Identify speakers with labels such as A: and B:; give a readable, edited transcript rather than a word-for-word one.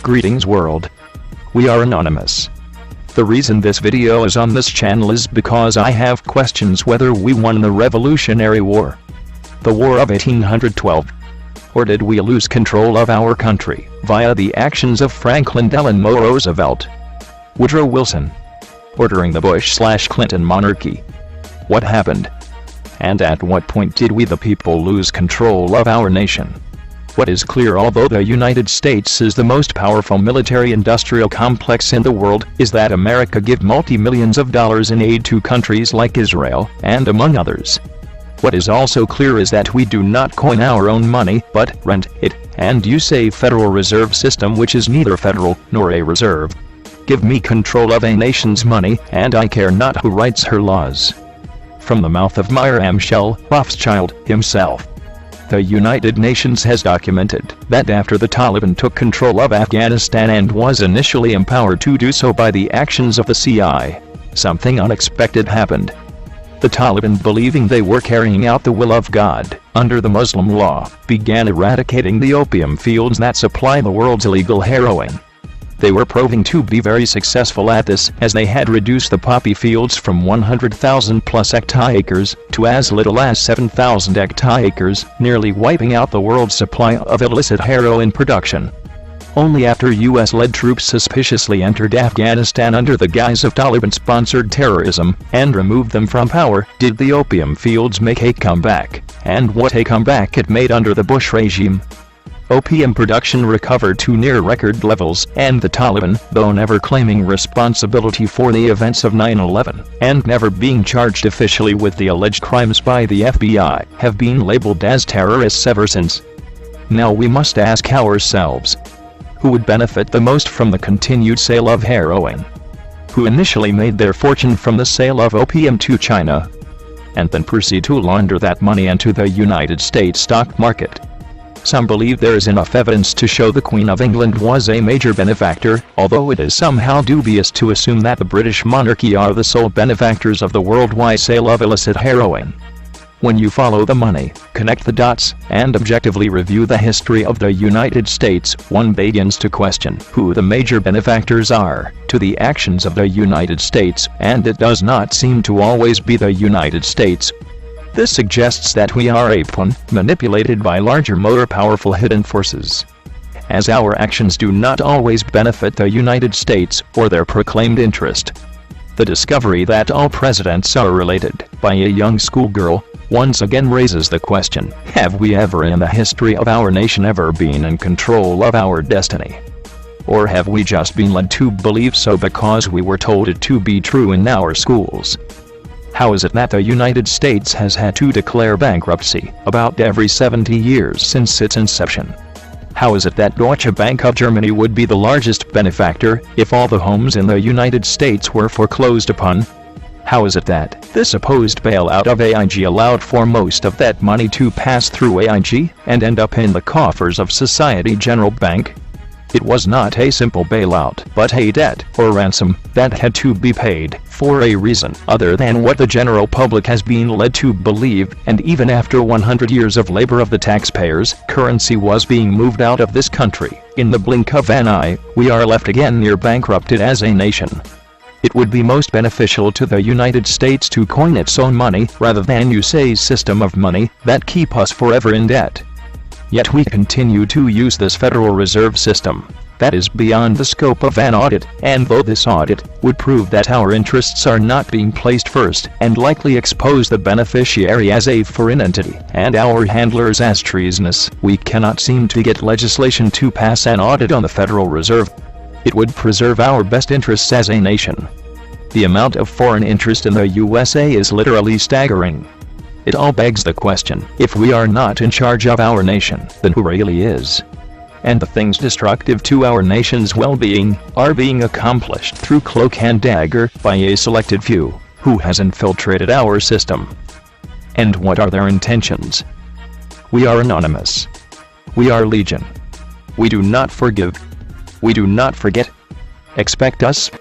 A: Greetings world. We are anonymous. The reason this video is on this channel is because I have questions whether we won the Revolutionary War, the War of 1812, or did we lose control of our country via the actions of Franklin Delano Roosevelt, Woodrow Wilson, or during the Bush/Clinton monarchy? What happened? And at what point did we the people lose control of our nation? What is clear, although the United States is the most powerful military-industrial complex in the world, is that America give multi-millions of dollars in aid to countries like Israel, and among others. What is also clear is that we do not coin our own money, but rent it, and use a Federal Reserve System which is neither federal nor a reserve. Give me control of a nation's money, and I care not who writes her laws. From the mouth of Meyer Amschel Rothschild himself. The United Nations has documented that after the Taliban took control of Afghanistan and was initially empowered to do so by the actions of the CIA, something unexpected happened. The Taliban, believing they were carrying out the will of God under the Muslim law, began eradicating the opium fields that supply the world's illegal heroin. They were proving to be very successful at this, as they had reduced the poppy fields from 100,000 plus hectares to as little as 7,000 hectares, nearly wiping out the world's supply of illicit heroin production. Only after US-led troops suspiciously entered Afghanistan under the guise of Taliban-sponsored terrorism, and removed them from power, did the opium fields make a comeback. And what a comeback it made under the Bush regime. Opium production recovered to near record levels, and the Taliban, though never claiming responsibility for the events of 9/11, and never being charged officially with the alleged crimes by the FBI, have been labeled as terrorists ever since. Now we must ask ourselves, who would benefit the most from the continued sale of heroin? Who initially made their fortune from the sale of opium to China, and then proceed to launder that money into the United States stock market? Some believe there is enough evidence to show the Queen of England was a major benefactor, although it is somehow dubious to assume that the British monarchy are the sole benefactors of the worldwide sale of illicit heroin. When you follow the money, connect the dots, and objectively review the history of the United States, one begins to question who the major benefactors are to the actions of the United States, and it does not seem to always be the United States. This suggests that we are a pawn, manipulated by larger, more powerful hidden forces. As our actions do not always benefit the United States or their proclaimed interest. The discovery that all presidents are related, by a young schoolgirl, once again raises the question, have we ever in the history of our nation ever been in control of our destiny? Or have we just been led to believe so because we were told it to be true in our schools? How is it that the United States has had to declare bankruptcy about every 70 years since its inception? How is it that Deutsche Bank of Germany would be the largest benefactor if all the homes in the United States were foreclosed upon? How is it that the supposed bailout of AIG allowed for most of that money to pass through AIG and end up in the coffers of Society General Bank? It was not a simple bailout, but a debt, or ransom, that had to be paid, for a reason other than what the general public has been led to believe, and even after 100 years of labor of the taxpayers, currency was being moved out of this country. In the blink of an eye, we are left again near bankrupted as a nation. It would be most beneficial to the United States to coin its own money, rather than use a system of money that keep us forever in debt. Yet we continue to use this Federal Reserve System. That is beyond the scope of an audit, and though this audit would prove that our interests are not being placed first, and likely expose the beneficiary as a foreign entity, and our handlers as treasonous, we cannot seem to get legislation to pass an audit on the Federal Reserve. It would preserve our best interests as a nation. The amount of foreign interest in the USA is literally staggering. It all begs the question, if we are not in charge of our nation, then who really is? And the things destructive to our nation's well-being are being accomplished through cloak and dagger by a selected few, who has infiltrated our system. And what are their intentions? We are anonymous. We are legion. We do not forgive. We do not forget. Expect us.